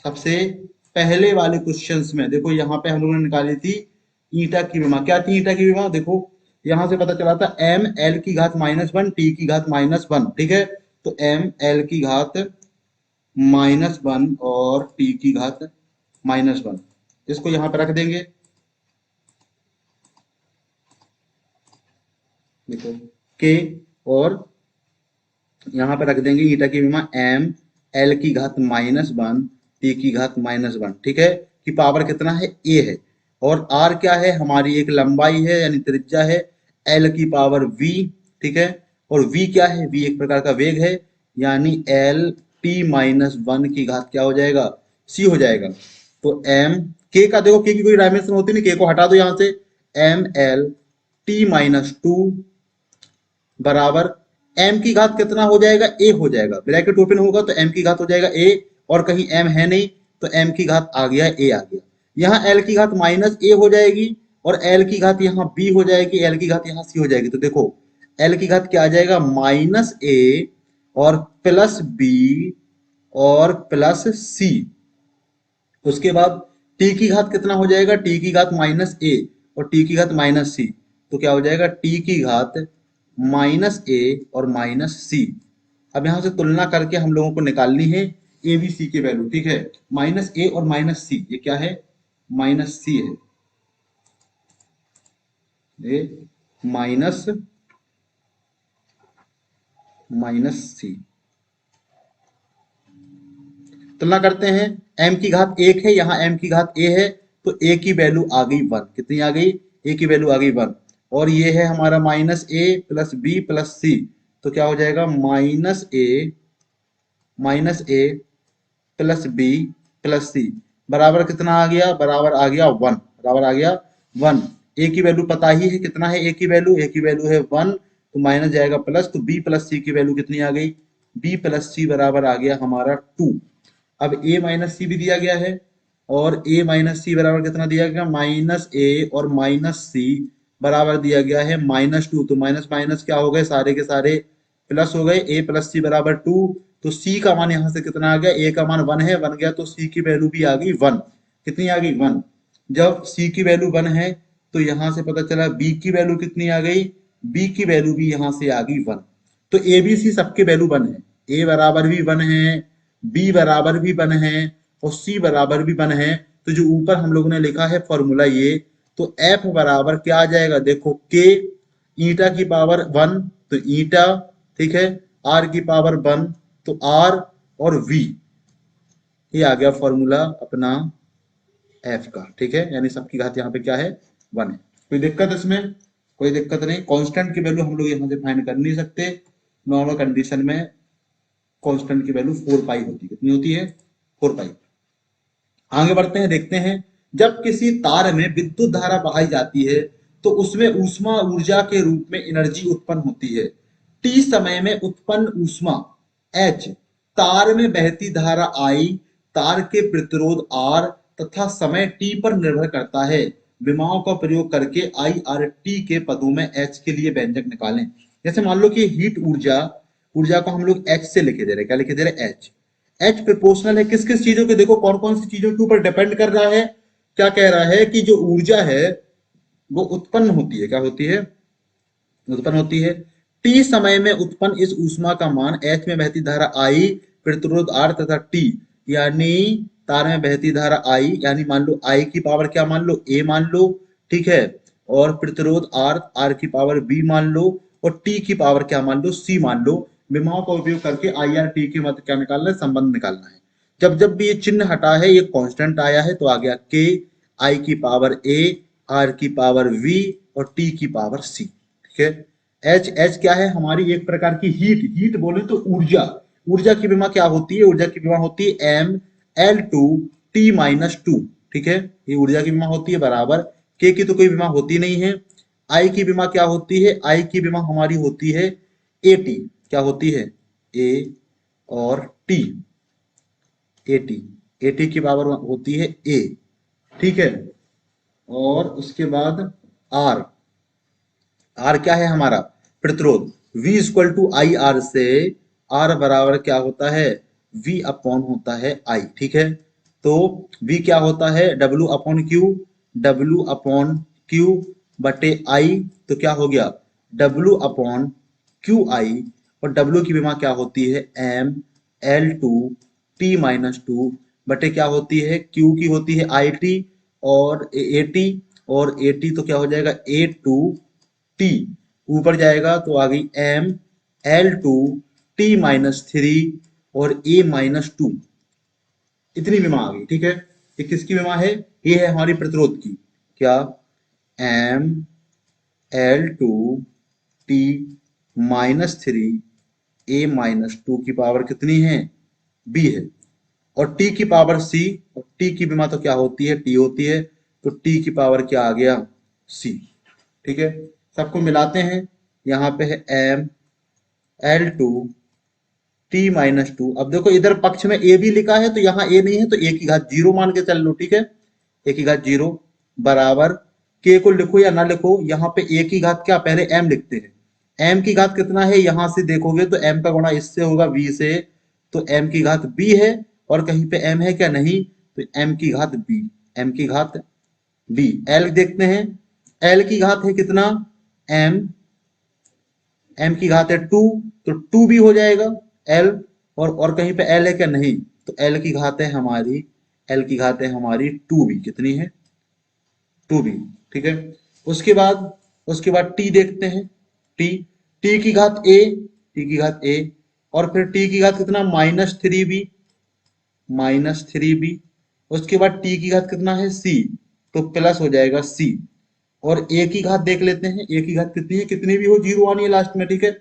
सबसे पहले वाले क्वेश्चंस में। देखो यहाँ पे हम लोगों ने निकाली थी ईटा की विमा, क्या थी ईटा की विमा, देखो यहां से पता चला था एम एल की घात -1 टी की घात -1, ठीक है। तो एम एल की घात -1 और टी की घात -1, इसको यहां पे रख देंगे, देखो के, और यहां पे रख देंगे ईटा की विमा एम एल की घात -1 टी की घात -1, ठीक है, कि पावर कितना है, ए है। और आर क्या है, हमारी एक लंबाई है यानी त्रिज्या है, एल की पावर वी, ठीक है, और वी क्या है, वी एक प्रकार का वेग है, यानी एल टी -1 की घात क्या हो जाएगा, सी हो जाएगा। तो एम के का, देखो के की कोई डायमेंशन होती नहीं, के को हटा दो यहां से, एम एल टी -2 बराबर m की घात कितना हो जाएगा, a हो जाएगा, ब्रैकेट ओपन होगा तो m की घात हो जाएगा a, और कहीं m है नहीं तो m की घात आ गया, a आ गया। यहाँ l की घात -a हो जाएगी, और l की घात यहाँ b हो जाएगी, l की घात यहाँ c हो जाएगी। तो देखो l की घात क्या आ जाएगा, -a और +b और +c। उसके बाद t की घात कितना हो जाएगा, t की घात -a और t की घात -c, तो क्या हो जाएगा, t की घात -a और -c। अब यहां से तुलना करके हम लोगों को निकालनी है ए बी सी की वैल्यू, ठीक है। -a और -c, ये क्या है, -c है, ये -c। तुलना करते हैं, m की घात 1 है, यहाँ m की घात a है, तो a की वैल्यू आ गई 1, कितनी आ गई, a की वैल्यू आ गई 1, और ये है हमारा -a + b + c, तो क्या हो जाएगा, -a + b + c बराबर कितना आ गया, बराबर आ गया 1, बराबर आ गया 1। a की वैल्यू पता ही है कितना है, a की वैल्यू है 1, तो माइनस जाएगा प्लस, तो b + c की वैल्यू कितनी आ गई, b + c बराबर आ गया हमारा 2। अब a - c भी दिया गया है, और a - c बराबर कितना दिया गया, -a और -c बराबर दिया गया है -2, तो माइनस माइनस क्या हो गए, सारे के सारे प्लस हो गए, a + c बराबर 2, तो c का मान यहाँ से कितना आ गया, a का मान 1 है, बन गया, तो c की वैल्यू भी आ गई 1, कितनी आ गई 1। जब c की वैल्यू 1 है तो यहाँ से पता चला b की वैल्यू कितनी आ गई, b की वैल्यू भी यहाँ से आ गई 1। तो ए बी सी सबके वैल्यू 1 है, a बराबर भी 1 है, b बराबर भी 1 है, और c बराबर भी 1 है। तो जो ऊपर हम लोगों ने लिखा है फॉर्मूला ये, तो f बराबर क्या आ जाएगा, देखो k ईटा की पावर 1 तो ईटा, ठीक है, r की पावर 1 तो r, और v, ये आ गया फॉर्मूला अपना f का, ठीक है, यानी सबकी घात यहाँ पे क्या है, 1 है। कोई दिक्कत इसमें, कोई दिक्कत नहीं। कांस्टेंट की वैल्यू हम लोग यहाँ से फाइंड कर नहीं सकते, नॉर्मल कंडीशन में कांस्टेंट की वैल्यू 4 पाई होती है, कितनी होती है, 4 पाई। आगे बढ़ते हैं, देखते हैं, जब किसी तार में विद्युत धारा बहाई जाती है तो उसमें ऊष्मा ऊर्जा के रूप में एनर्जी उत्पन्न होती है। टी समय में उत्पन्न ऊष्मा एच, तार में बहती धारा आई, तार के प्रतिरोध आर तथा समय टी पर निर्भर करता है। विमाओं का प्रयोग करके आई आर टी के पदों में एच के लिए व्यंजक निकालें। जैसे मान लो कि हीट ऊर्जा, ऊर्जा को हम लोग एच से लिखे दे रहे हैं, क्या लिखे दे रहे हैं, एच। एच प्रोपोर्शनल है किस किस चीजों के, देखो कौन कौन सी चीजों के ऊपर डिपेंड कर रहा है। क्या कह रहा है कि जो ऊर्जा है वो उत्पन्न होती है, क्या होती है, उत्पन्न होती है। टी समय में उत्पन्न इस ऊष्मा का मान एच में बहती धारा आई, प्रतिरोध आर तथा टी, यानी तार में बहती धारा आई, यानी मान लो आई की पावर क्या मान लो, ए मान लो, ठीक है, और प्रतिरोध आर, आर की पावर बी मान लो, और टी की पावर क्या मान लो, सी मान लो। विमाओं का उपयोग करके आई आर टी के मध्य क्या निकालना है, संबंध निकालना है। जब जब भी ये चिन्ह हटा है, ये कांस्टेंट आया है, तो आ गया k, i की पावर a, r की पावर v और t की पावर c। ठीक है। h क्या है? हमारी एक प्रकार की हीट, हीट बोले तो ऊर्जा। ऊर्जा की विमा क्या होती है? ऊर्जा की विमा होती है m l2 t minus two. ठीक है, ये ऊर्जा की विमा होती है बराबर, k की तो कोई विमा होती नहीं है। I की विमा क्या होती है? I की विमा हमारी होती है at। क्या होती है? a और t, एटी, एटी की पावर होती है ए। ठीक है। और उसके बाद आर, आर क्या है हमारा? प्रतिरोध। V equal to I R से आर बराबर क्या होता है? V अपॉन होता है आई। ठीक है। तो V क्या होता है? W upon Q, W upon Q बटे आई। तो क्या हो गया? W upon Q I. और W की विमा क्या होती है? M L2 T minus two बटे क्या होती है? Q की होती है IT और AT, और AT तो क्या हो जाएगा? A2 T, ऊपर जाएगा तो आ गई M L2 T minus three और A माइनस टू। इतनी विमा आ गई। ठीक है। ये किसकी विमा है? ये है हमारी प्रतिरोध की। क्या? M L2 T minus three A minus to की पावर कितनी है? B है। और T की पावर C, और T की विमा तो क्या होती है? T होती है। तो T की पावर क्या आ गया? C। ठीक है। सबको मिलाते हैं। यहाँ पे है M L2 T minus two. अब देखो इधर पक्ष में A भी लिखा है, तो यहाँ A नहीं है, तो A की घात जीरो मान के चल लो। ठीक है। A की घात जीरो बराबर, K को लिखो या ना लिखो, यहाँ पे A की घात क्या? पहले M लिखते हैं। M की घात कितना है? यहाँ से देखोगे तो M का गुणा इससे होगा V से, तो M की घात B है। और कहीं पे M है क्या? नहीं, तो M की घात B, M की घात B। L देखते हैं, L की घात है कितना? M, M की घात है टू, तो टू भी हो जाएगा L। और कहीं पे L है क्या? नहीं, तो L की घात है हमारी, L की घात है हमारी टू भी। कितनी है? टू भी। ठीक है। उसके बाद T देखते हैं। T, T की घात A, T की घात A, और फिर T की घात कितना? Minus three B, minus three B. उसके बाद T की घात कितना है? C, तो प्लस हो जाएगा C। और A की घात देख लेते हैं। A की घात कितनी है? कितनी भी हो, जीरो आनी है लास्ट में। ठीक है।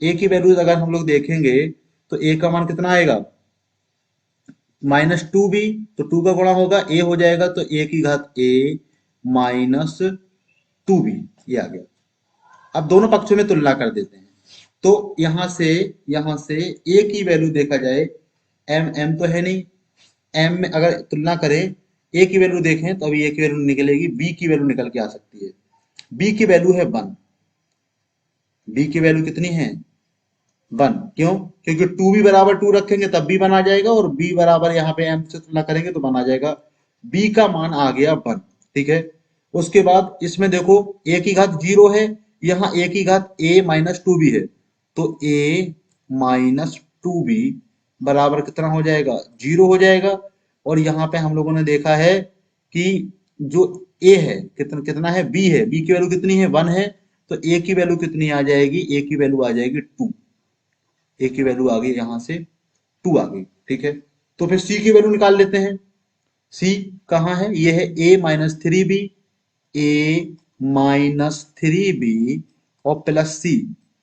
A की वैल्यूज अगर हम लोग देखेंगे तो A का मान कितना आएगा? माइनस टू बी, तो टू का गुणा होगा A हो जाएगा, तो A की घात A माइनस टू बी, ये आ गया। अब दोनों पक्षों में तुलना कर देते हैं। तो यहां से A की वैल्यू देखा जाए, M तो है नहीं, M में अगर तुलना करें, A की वैल्यू देखें तो अभी A की वैल्यू निकलेगी, B की वैल्यू निकल के आ सकती है। B की वैल्यू है वन, B की वैल्यू कितनी है? वन। क्यों? क्योंकि टू भी बराबर टू रखेंगे तब भी बन आ जाएगा, और बी बराबर यहाँ पे एम से तुलना करेंगे तो बन आ जाएगा। बी का मान आ गया वन। ठीक है। उसके बाद इसमें देखो ए की घात जीरो है, यहाँ ए की घात ए माइनस टू बी है, तो ए माइनस टू बी बराबर कितना हो जाएगा? जीरो हो जाएगा। और यहाँ पे हम लोगों ने देखा है कि जो ए है कितना कितना है? बी है, बी की वैल्यू कितनी है? वन है। तो ए की वैल्यू कितनी आ जाएगी? ए की वैल्यू आ जाएगी टू। ए की वैल्यू आ गई यहां से टू आ गई। ठीक है। तो फिर सी की वैल्यू निकाल लेते हैं। सी कहाँ है? ये है ए माइनस थ्री बी, ए माइनस थ्री बी और प्लस सी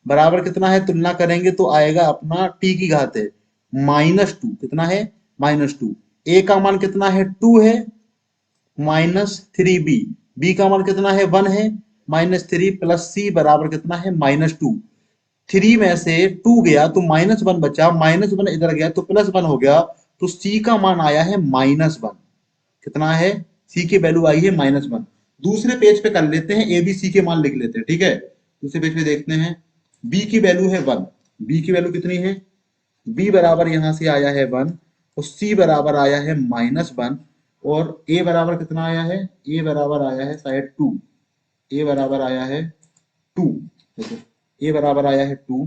बराबर कितना है? तुलना करेंगे तो आएगा अपना टी की घात है माइनस टू। कितना है? Minus two. ए का मान कितना है? टू है, माइनस थ्री बी, बी का मान कितना है? वन है, माइनस थ्री प्लस सी बराबर कितना है? Minus two. थ्री में से टू गया तो माइनस वन बचा, माइनस वन इधर गया तो प्लस वन हो गया, तो सी का मान आया है माइनस वन। कितना है? सी की वैल्यू आई है माइनस वन। दूसरे पेज पे कर लेते हैं, ए बी सी के मान लिख लेते हैं। ठीक है। दूसरे पेज पे देखते हैं, बी की वैल्यू है वन, बी की वैल्यू कितनी है? बी बराबर यहां से आया है वन, और सी बराबर आया है माइनस वन, और ए बराबर कितना आया है? ए बराबर आया है शायद टू, ए बराबर आया है टू। देखो ए बराबर आया है टू,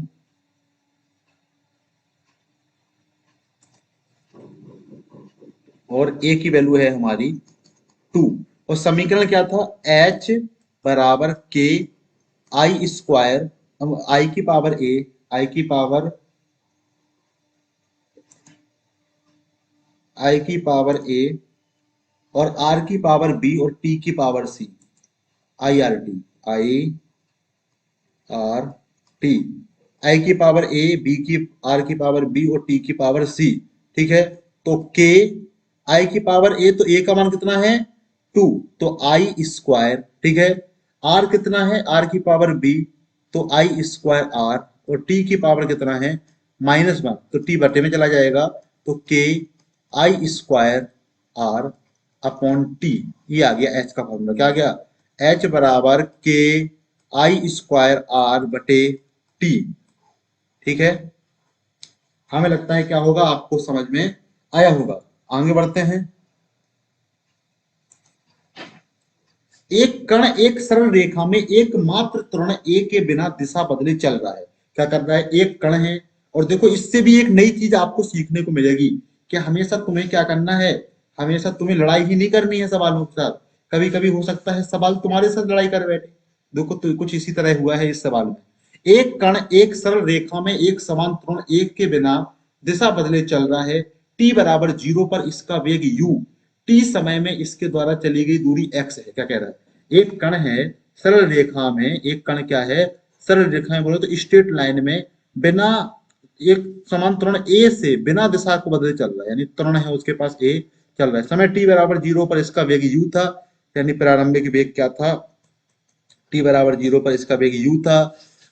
और ए की वैल्यू है हमारी टू। और समीकरण क्या था? एच बराबर के आई स्क्वायर, आई की पावर ए, आई की पावर आई की पावर ए और आर की पावर बी और टी की power C, I R T, I R T, I की पावर ए, बी की, आर की पावर बी और टी की पावर सी। ठीक है, तो के, आई की पावर ए, तो ए का मान कितना है 2, तो आई स्क्वायर। ठीक है, आर कितना है, आर की पावर बी, तो आई स्क्वायर आर, और टी की पावर कितना है -1, तो टी बटे में चला जाएगा, तो के आई स्क्वायर आर अपॉन टी। ये आ गया एच का फॉर्मूला। क्या आ गया, एच बराबर के आई स्क्वायर आर बटे टी। ठीक है, हमें लगता है क्या होगा, आपको समझ में आया होगा। आगे बढ़ते हैं। एक कण एक सरल रेखा में एकमात्र त्वरण ए के बिना दिशा बदले चल रहा है। क्या कर रहा है, एक कण है, और देखो इससे भी एक नई चीज आपको सीखने को मिलेगी कि हमेशा तुम्हें क्या करना है, हमेशा तुम्हें लड़ाई ही नहीं करनी है सवालों के साथ। कभी कभी हो सकता है सवाल तुम्हारे साथ लड़ाई कर बैठे। देखो तो कुछ इसी तरह हुआ है इस सवाल में। एक कण एक सरल रेखा में एक समान त्वरण एक के बिना दिशा बदले चल रहा है। टी बराबर 0 पर इसका वेग u, टी समय में इसके द्वारा चली गई दूरी x है। क्या कह रहा है, एक कण है सरल रेखा में, एक कण क्या है सरल रेखा में, बोलो तो स्ट्रेट लाइन में बिना एक समान त्वरण a से बिना दिशा को बदले चल रहा है, यानी त्वरण है उसके पास a चल रहा है। समय t बराबर 0 पर इसका वेग u था, यानी प्रारंभिक वेग क्या था, t बराबर 0 पर इसका वेग u था,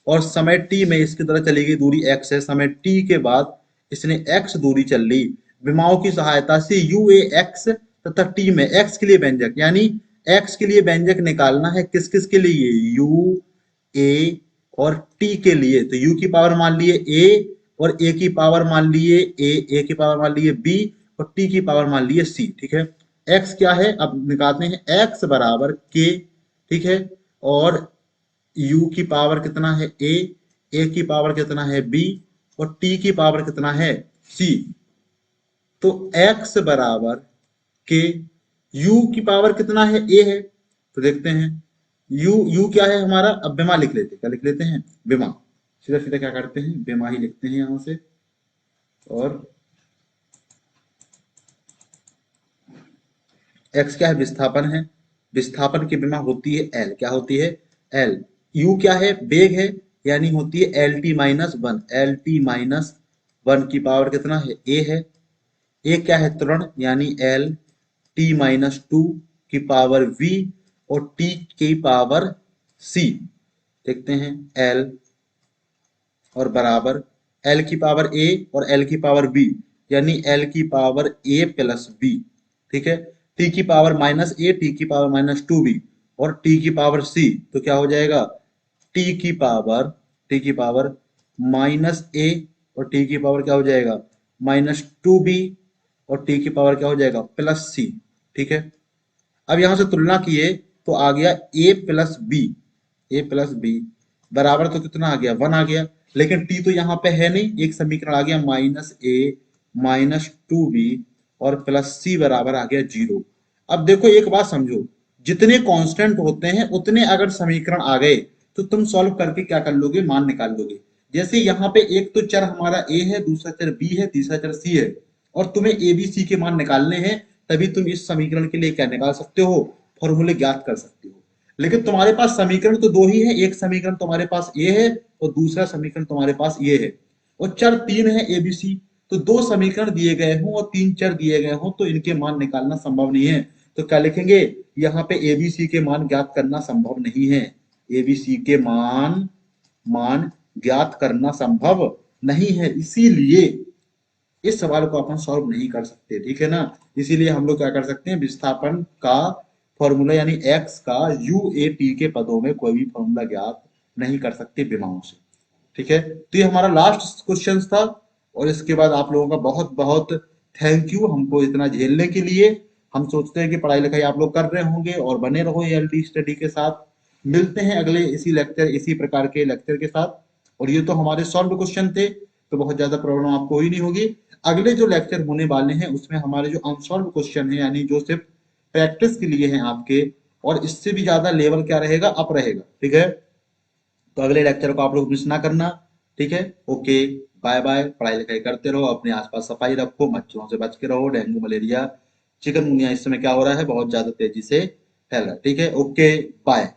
और समय t में इसकी तरह चली गई दूरी x है। समय t के बाद इसने x दूरी चल ली। विमाओं की सहायता से u a x तथा t में x के लिए व्यंजक, यानी x के लिए व्यंजक निकालना है, किस किस के लिए, u a और t के लिए। तो u की पावर मान लिए a और a की पावर मान लिए a की पावर मान लिए b और t की पावर मान लिए c। ठीक है, x क्या है, अब निकालते हैं, x बराबर k। ठीक है, और u की पावर कितना है a की पावर कितना है b और t की पावर कितना है c। तो x बराबर के, u की पावर कितना है a है, तो देखते हैं u क्या है हमारा, अब बेमा लिख लेते हैं। क्या लिख लेते हैं, बेमा। सीधा सीधा क्या करते हैं, बेमा ही लिखते हैं यहां से। और x क्या है, विस्थापन है, विस्थापन की बिना होती है l, क्या होती है l। u क्या है, वेग है, यानी होती है L T minus one, L T minus one की पावर कितना है a है। a क्या है, त्वरण, यानी एल टी माइनस टू की पावर v और t की पावर c। देखते हैं l और बराबर l की पावर a और l की पावर b, यानी l की पावर a प्लस b। ठीक है, t की पावर माइनस a, t की पावर माइनस टू बी और t की पावर c, तो क्या हो जाएगा, t की पावर माइनस a और t की पावर क्या हो जाएगा माइनस टू बी और t की पावर क्या हो जाएगा प्लस c। ठीक है, अब यहां से तुलना किए तो आ गया a plus B, A plus B बराबर, तो कितना आ गया 1 आ गया। लेकिन t तो यहाँ पे है नहीं, एक समीकरण आ गया minus a minus two B और प्लस c बराबर आ गया 0। अब देखो एक बात समझो, जितने कांस्टेंट होते हैं उतने अगर समीकरण आ गए तो तुम सॉल्व करके क्या कर लोगे, मान निकाल लोगे। जैसे यहाँ पे एक तो चर हमारा a है, दूसरा चर b है, तीसरा चर c है, और तुम्हें ए बी सी के मान निकालने हैं, तभी तुम इस समीकरण के लिए क्या निकाल सकते हो, फॉर्मूले ज्ञात कर सकते हो। लेकिन तुम्हारे पास समीकरण तो दो ही है, एक समीकरण तुम्हारे पास ए है और दूसरा समीकरण तुम्हारे पास ये है, और चर तीन है ए बी सी। तो दो समीकरण दिए गए हों और तीन चर दिए गए हों तो इनके मान निकालना संभव नहीं है। तो क्या लिखेंगे, यहाँ पे ए बी सी के मान ज्ञात करना संभव नहीं है, ए बी सी के मान मान ज्ञात करना संभव नहीं है, इसीलिए इस सवाल को अपन सॉल्व नहीं कर सकते। ठीक है ना, इसीलिए हम लोग क्या कर सकते हैं, विस्थापन का फॉर्मूला यानी x का u a t के पदों में कोई भी फॉर्मूला ज्ञात नहीं कर सकते विमाओं से। ठीक है, तो ये हमारा लास्ट क्वेश्चन था, और इसके बाद आप लोगों का बहुत बहुत थैंक यू हमको इतना झेलने के लिए। हम सोचते हैं कि पढ़ाई लिखाई आप लोग कर रहे होंगे और बने रहो एलडी स्टडी के साथ। मिलते हैं अगले इसी लेक्चर, इसी प्रकार के लेक्चर के साथ। और ये तो हमारे सॉल्व क्वेश्चन थे, तो बहुत ज्यादा प्रॉब्लम आपको हुई नहीं होगी। अगले जो लेक्चर होने वाले हैं उसमें हमारे जो अनसॉल्व क्वेश्चन है, यानी जो सिर्फ प्रैक्टिस के लिए हैं आपके, और इससे भी ज्यादा लेवल क्या रहेगा, अप रहेगा। ठीक है, तो अगले लेक्चर को आप लोग मिस ना करना। ठीक है, ओके, बाय बाय। पढ़ाई लिखाई करते रहो, अपने आसपास सफाई रखो, मच्छरों से बच के रहो। डेंगू मलेरिया चिकनगुनिया इस समय क्या हो रहा है, बहुत ज्यादा तेजी से फैल रहा है। ठीक है, ओके, बाय।